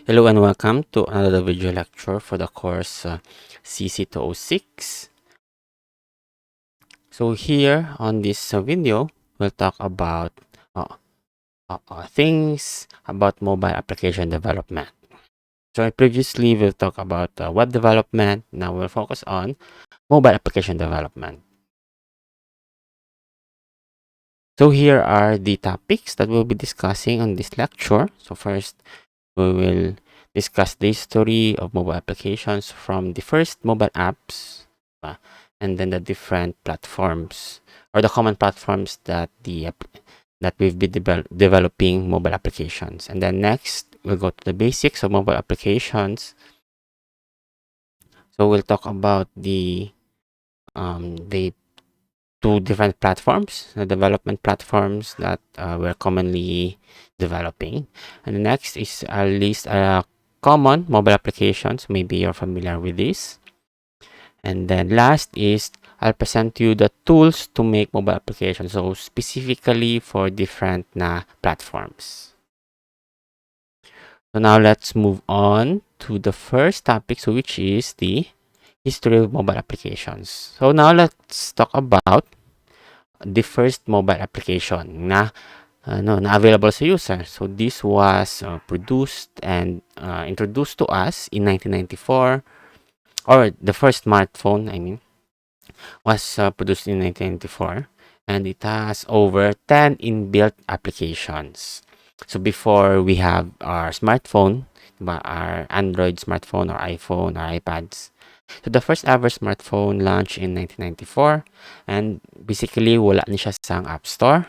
Hello and welcome to another video lecture for the course CC206. So here on this video, we'll talk about things about mobile application development. So previously we'll talk about web development. Now we'll focus on mobile application development. So here are the topics that we'll be discussing on this lecture. So first, we will discuss the history of mobile applications from the first mobile apps and then the different platforms or the common platforms that we've been developing mobile applications. And then next, we'll go to the basics of mobile applications. So we'll talk about the two different platforms, the development platforms that we're commonly developing. And the next is a list common mobile applications. Maybe you're familiar with this. And then last is I'll present you the tools to make mobile applications. So specifically for different platforms. So now let's move on to the first topic, so which is the history of mobile applications. So now let's talk about the first mobile application na available sa user. So this was produced and introduced to us in 1994, or the first smartphone, was produced in 1994, and it has over 10 inbuilt applications. So before we have our smartphone, our Android smartphone or iPhone or iPads. So the first ever smartphone launched in 1994, and basically wala ni siya sa App Store,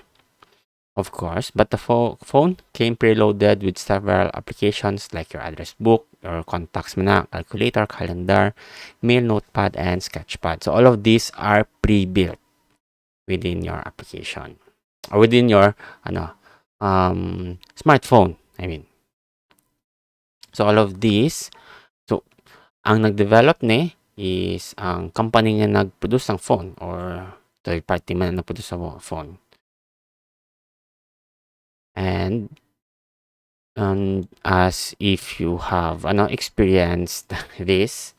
of course, but the phone came preloaded with several applications like your address book, your contacts mo calculator, calendar, mail, notepad, and sketchpad. So all of these are pre-built within your application or within your smartphone. So all of these, so ang nag-develop ni is ang company nga nag-produce ng phone or third party man na nag-produce ng phone. And as if you have experienced this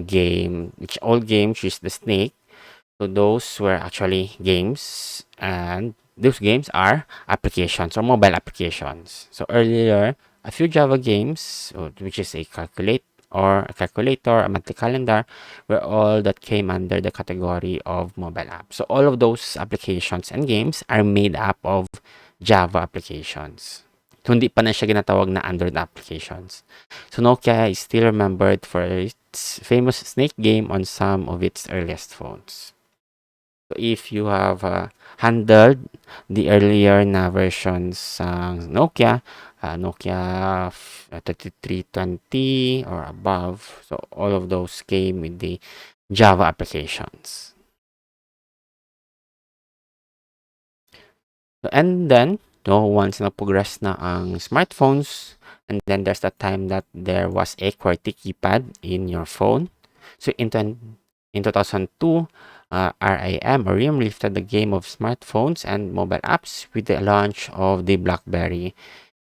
game, which all games use the snake. So those were actually games, and those games are applications or mobile applications. So earlier, a few Java games, which is a calculator, a monthly calendar, were all that came under the category of mobile apps. So all of those applications and games are made up of Java applications. So hindi pa na siya ginatawag na Android applications. So Nokia is still remembered for its famous snake game on some of its earliest phones. So if you have handled the earlier na versions ng Nokia, Nokia 3320 or above, so all of those came with the Java applications. So, and then, once na-progress na ang smartphones, and then there's the time that there was a QWERTY keypad in your phone. So in 2002, RIM lifted the game of smartphones and mobile apps with the launch of the BlackBerry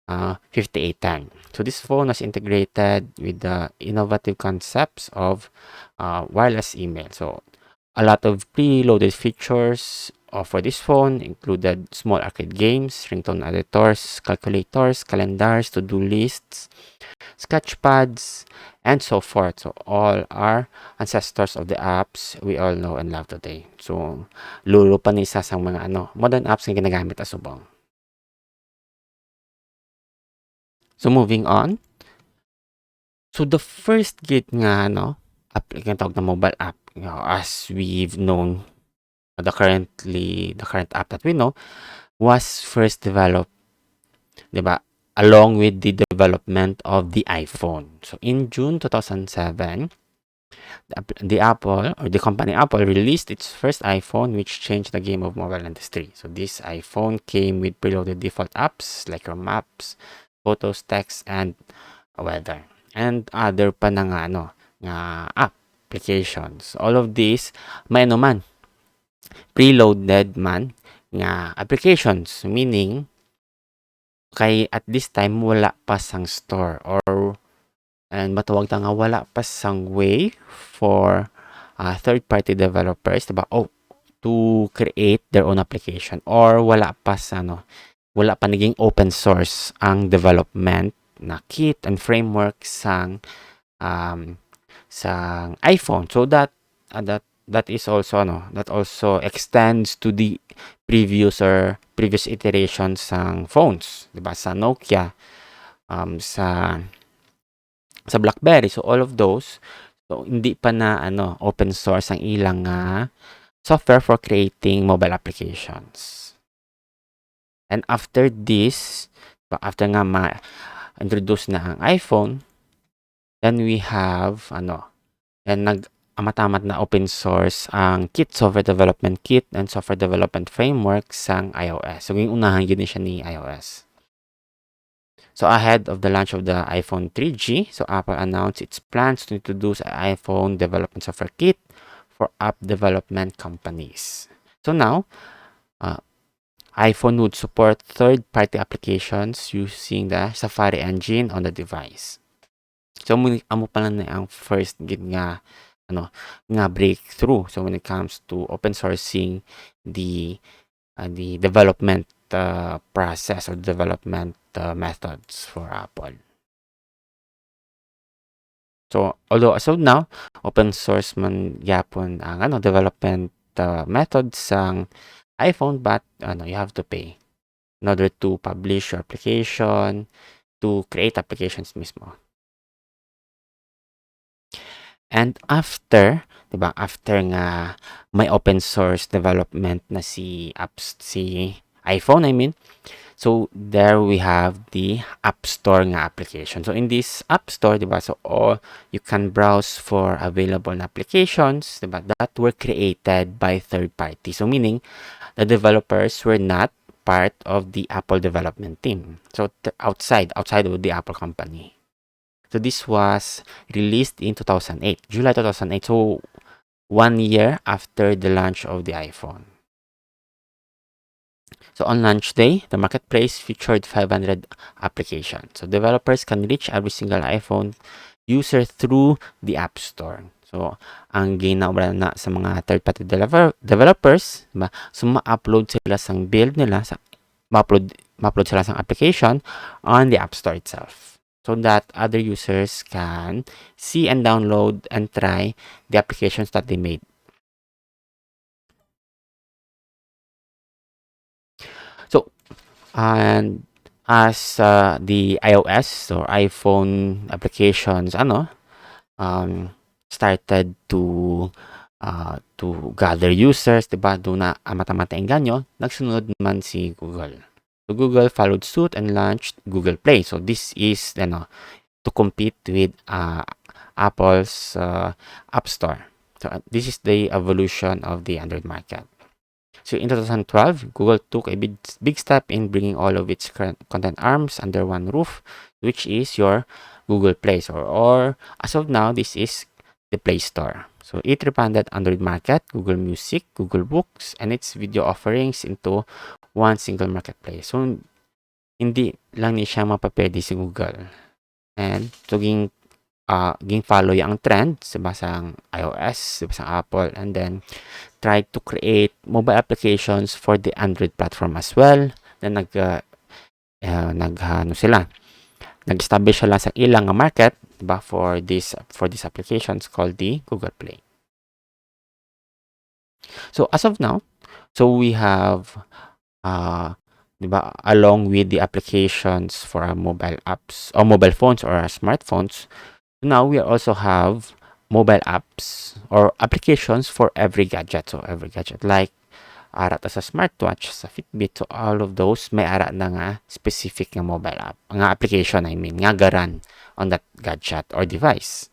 5810. So this phone was integrated with the innovative concepts of wireless email. So a lot of preloaded features for this phone included small arcade games, ringtone editors, calculators, calendars, to-do lists, sketchpads, and so forth. So all are ancestors of the apps we all know and love today. So lulo pa ni isa sa mga modern apps na ginagamit as subong. So moving on. So the first gate nga tawag na mobile app, as we've known, the current app that we know was first developed, diba, along with the development of the iPhone. So in June 2007, the company Apple released its first iPhone, which changed the game of mobile industry. So this iPhone came with preloaded default apps like your maps, photos, text, and weather, and other pa na nga applications. All of these may man preloaded man nga applications, meaning Kay at this time wala pa sang store or and matawag ta nga wala pa sang way for third-party developers, diba? To create their own application or wala pa sa wala pa naging open source ang development na kit and framework sang iPhone. So that is also that also extends to the previous iterations sang phones, diba? Sa Nokia, sa BlackBerry. So all of those, so hindi pa na open source ang ilang software for creating mobile applications. And after this, after nga ma-introduce na ang iPhone, then we have then nag-amatamat na open source ang Kit software development kit and software development framework sang iOS. So yung unahan yun siya ni iOS. So ahead of the launch of the iPhone 3G, so Apple announced its plans to introduce an iPhone development software kit for app development companies. So now, iPhone would support third-party applications using the Safari engine on the device. So amo pa lang ang first gid nga breakthrough. So when it comes to open sourcing the development process or development methods for Apple. So although as of now, open source man yapon ang development methods sang iPhone, but you have to pay in order to publish your application, to create applications mismo. And after, diba, after nga may open source development na si iPhone, I mean, so there we have the App Store nga application. So in this App Store, diba, so all you can browse for available applications, diba, that were created by third party. So meaning the developers were not part of the Apple development team. So outside of the Apple company. So this was released in 2008, July 2008. So 1 year after the launch of the iPhone. So on launch day, the marketplace featured 500 applications. So developers can reach every single iPhone user through the App Store. So ang ginawa na sa mga third-party developers, diba? So ma-upload sila sang build nila, ma-upload sila sang application on the App Store itself, so that other users can see and download and try the applications that they made. So, and as the iOS or iPhone applications, started to gather users, diba? Doon na mata-mata engganyo, nagsunod man si Google. So Google followed suit and launched Google Play. So this is to compete with Apple's App Store. So this is the evolution of the Android market. So in 2012, Google took a big step in bringing all of its content arms under one roof, which is your Google Play Store, or as of now, this is the Play Store. So it rebranded Android market, Google Music, Google Books, and its video offerings into one single marketplace. So hindi lang ni siya mapapwede si Google. And so ging follow yung trend sa basang iOS, sa basang Apple, and then try to create mobile applications for the Android platform as well. Then nag-establish sila sa ilang market, diba, for these applications called the Google Play. So as of now, so we have diba, along with the applications for our mobile apps or mobile phones or our smartphones, now we also have mobile apps or applications for every gadget. So every gadget, like ara ta sa smartwatch, sa Fitbit, so all of those may ara na nga specific nga mobile app, nga application, I mean, nga garan on that gadget or device.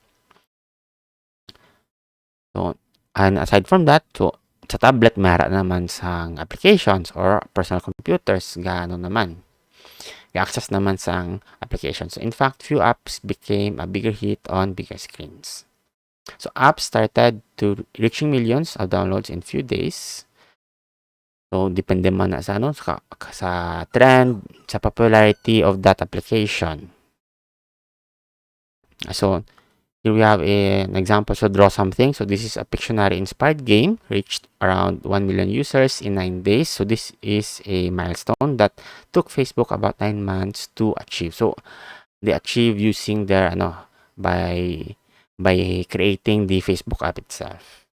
So, and aside from that, so sa tablet may ara naman sang applications or personal computers, gaano naman access naman sang applications. So in fact, few apps became a bigger hit on bigger screens. So apps started to reaching millions of downloads in few days. So, depende man na sa, sa trend, sa popularity of that application. So, here we have an example. So, draw something. So, this is a Pictionary-inspired game, reached around 1 million users in 9 days. So, this is a milestone that took Facebook about 9 months to achieve. So, they achieve using their, by creating the Facebook app itself.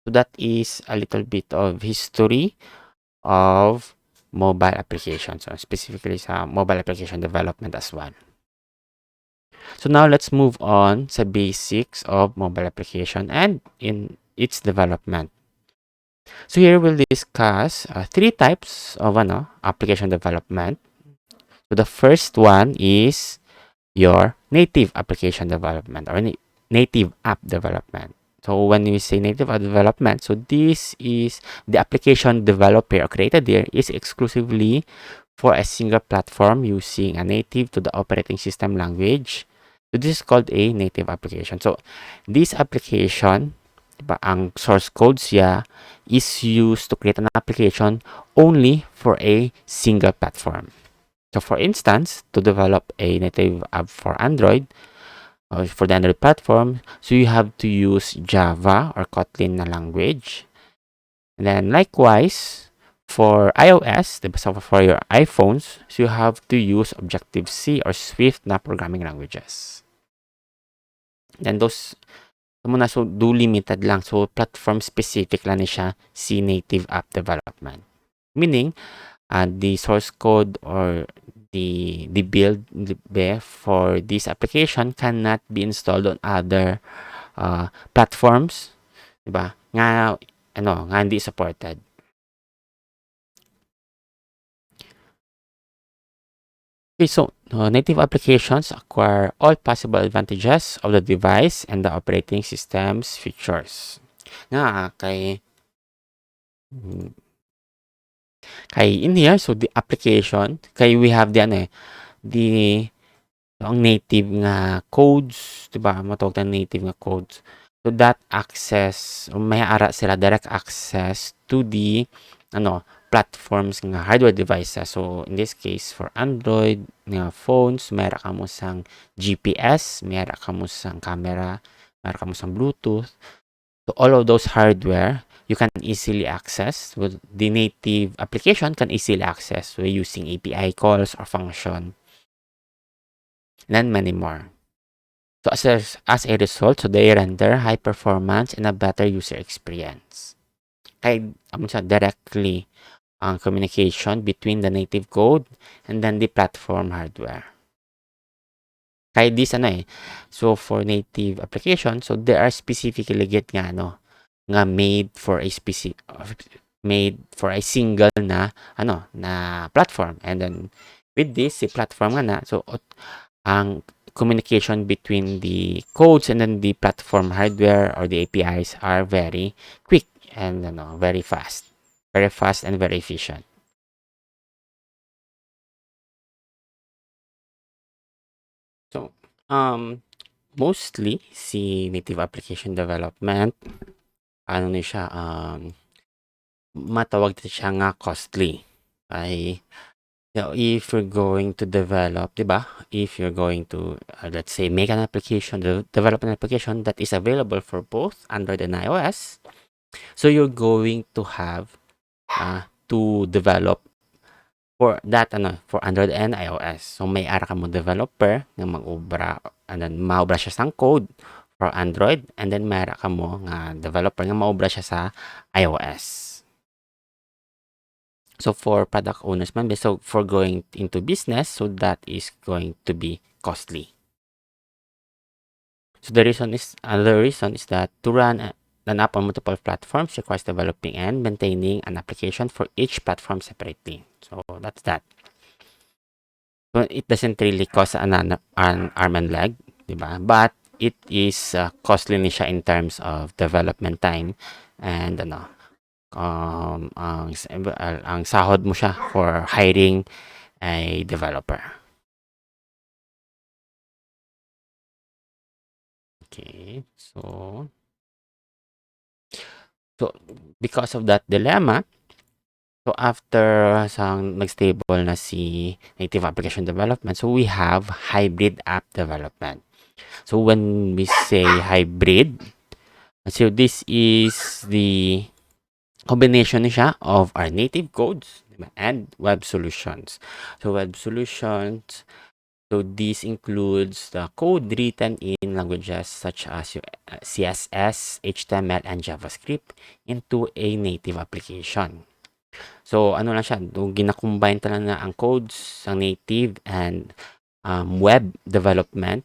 So, that is a little bit of history of mobile applications, so specifically sa mobile application development as well. So now let's move on sa basics of mobile application and in its development. So here we'll discuss three types of application development. So the first one is your native application development or native app development. So when we say native app development, so this is the application developed or created here is exclusively for a single platform using a native to the operating system language. So this is called a native application. So this application, diba, ang source code siya is used to create an application only for a single platform. So for instance, to develop a native app for Android, for the Android platform, so you have to use Java or Kotlin na language. And then likewise, for iOS, so for your iPhones, so you have to use Objective-C or Swift na programming languages. Then those, so do limited lang. So platform specific lang siya si native app development. Meaning, the source code or the build for this application cannot be installed on other platforms, diba? Nga hindi supported. Okay, so native applications acquire all possible advantages of the device and the operating system's features. Nga kay in here, so the application, we have the ang native nga codes, diba? Matawag na native nga codes. So that access, may ara sila direct access to the platforms nga hardware devices. So in this case for Android nga phones, mayra ka mo sang GPS, mayra ka mo sang camera, mayra ka mo sang Bluetooth. So all of those hardware you can easily access. With the native application can easily access using API calls or function. And many more. So as a result, so they render high performance and a better user experience. Kay directly ang communication between the native code and then the platform hardware. Kay this so for native application, so they are specifically nga made for a single na platform. And then with this si platform so ang communication between the codes and then the platform hardware or the APIs are very quick and very fast and very efficient. So mostly si native application development ni siya matawag siya nga costly. Ay if you're going to develop, diba? If you're going to, let's say, make an application, develop an application that is available for both Android and iOS, so you're going to have to develop for that, for Android and iOS. So may ara ka mo developer nga mag-ubra, and then maubra siya sang code for Android, and then may ara ka mo nga developer nga maubra siya sa iOS. So for product owners man, so for going into business, so that is going to be costly. So another reason is that to run an app on multiple platforms requires developing and maintaining an application for each platform separately. So that's that. So it doesn't really cost an arm and leg, diba? But it is costly siya in terms of development time and ang sahod mo siya for hiring a developer. Okay, so So, because of that dilemma, so after nag-stable na si native application development, so we have hybrid app development. So when we say hybrid, so this is the combination siya of our native codes and web solutions. So web solutions, so this includes the code written in languages such as CSS, HTML, and JavaScript into a native application. So ano lang siya, gina-combine talaga ang codes ng native and web development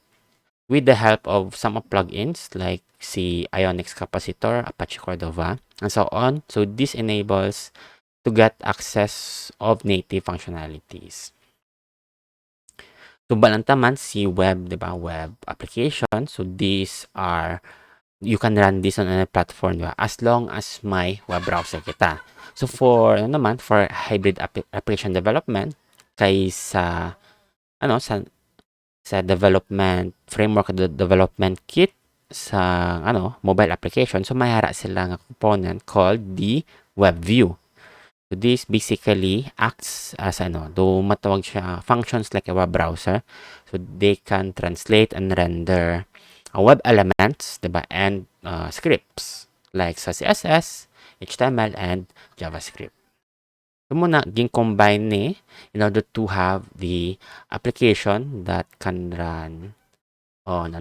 with the help of some plugins like si Ionix Capacitor, Apache Cordova, and so on. So this enables to get access of native functionalities. So balantaman si web, di ba? Web application. So these are, you can run this on any platform, di ba? As long as may web browser kita. So for for hybrid application development, kay sa development framework, development kit sa mobile application, so mayara sila nga component called the web view. So this basically acts as matawag siya functions like a web browser. So they can translate and render web elements, diba? And scripts like sa CSS, HTML, and JavaScript. So muna ging-combine ni in order to have the application that can run on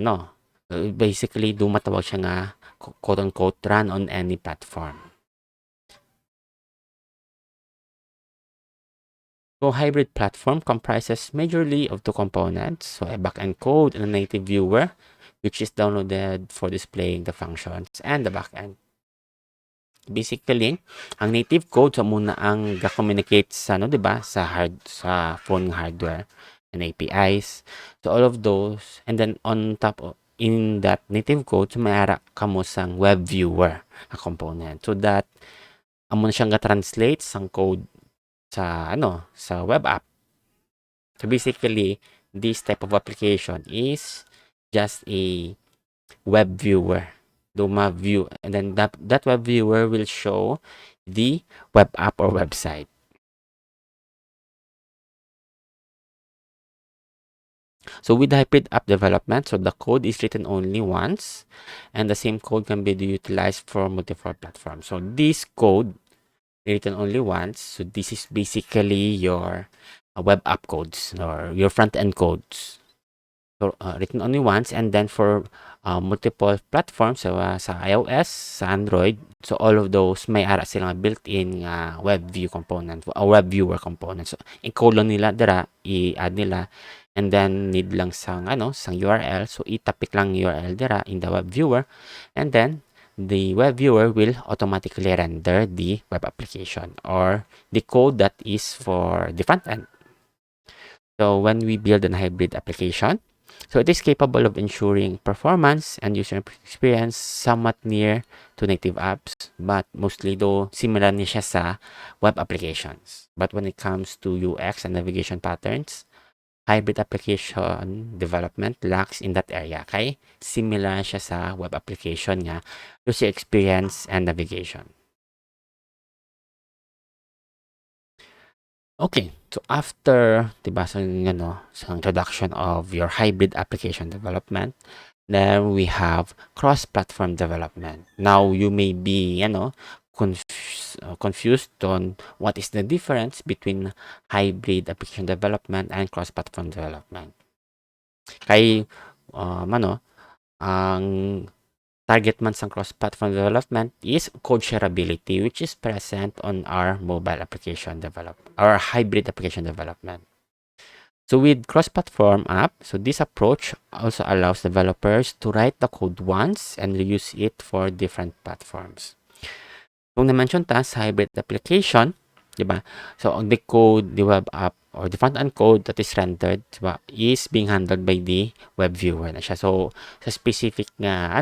basically matawag siya nga quote-unquote run on any platform. So hybrid platform comprises majorly of two components, so a backend code and a native viewer, which is downloaded for displaying the functions and the backend. Basically, ang native code so muna ang ga-communicate sa sa phone hardware and APIs. So all of those, and then on top of in that native code, so mayara kamo sang web viewer a component. So that amo na siyang ga-translate sang code sa web app. So basically, this type of application is just a web viewer. View, and then that web viewer will show the web app or website. So with hybrid app development, so the code is written only once, and the same code can be utilized for multiple platforms. So this code written only once. So this is basically your web app codes or your front end codes. So written only once, and then for multiple platforms, so sa iOS, sa Android, so all of those may ara silang built-in web view component or web viewer component. So i-colon nila dira, i-add nila, and then need lang sang URL. So itapik lang URL dira in the web viewer, and then the web viewer will automatically render the web application or the code that is for the front end. So when we build a hybrid application, so it is capable of ensuring performance and user experience somewhat near to native apps, but mostly though similar ni siya sa web applications. But when it comes to UX and navigation patterns, hybrid application development lacks in that area. Okay? Similar siya sa web application niya, user experience and navigation. Okay, so after sa introduction of your hybrid application development, then we have cross-platform development. Now you may be confused on what is the difference between hybrid application development and cross-platform development. Kay ang target man sa cross-platform development is code shareability, which is present on our mobile application our hybrid application development. So with cross-platform app, so this approach also allows developers to write the code once and reuse it for different platforms. Kung na-mention ta sa hybrid application, diba? So the code, the web app, or the front-end code that is rendered, diba, is being handled by the web viewer na siya. So sa specific nga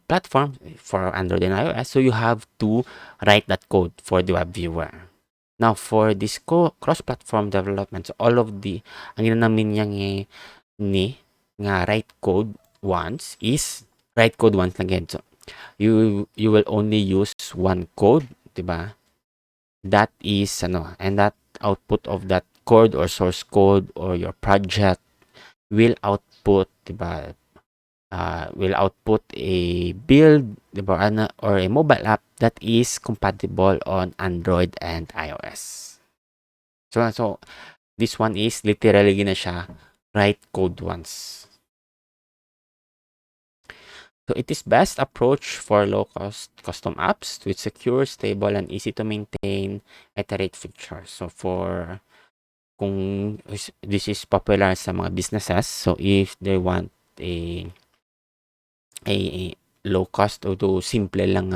platform for Android and iOS, so you have to write that code for the web viewer. Now for this cross-platform development, so all of the ang namin niya nga write code once is write code once again. So you will only use one code, diba? That is and that output of that code or source code or your project will output, diba? Will output a build, diba? Or a mobile app that is compatible on Android and iOS. So this one is literally gina siya write code once. So it is best approach for low-cost custom apps with secure, stable, and easy to maintain iterate features. So for kung this is popular sa mga businesses, so if they want a low cost o to simple lang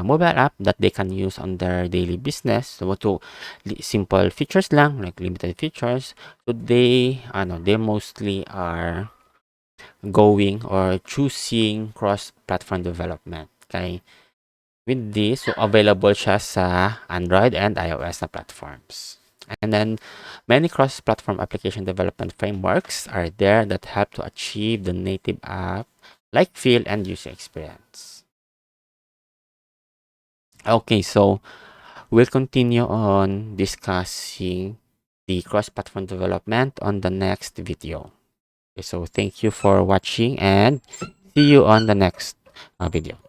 mobile app that they can use on their daily business. So to simple features lang, like limited features, so they mostly are going or choosing cross-platform development. Okay? With this, so available siya sa Android and iOS na platforms. And then, many cross-platform application development frameworks are there that help to achieve the native app like feel and user experience. Okay, so we'll continue on discussing the cross-platform development on the next video. Okay, so thank you for watching and see you on the next video.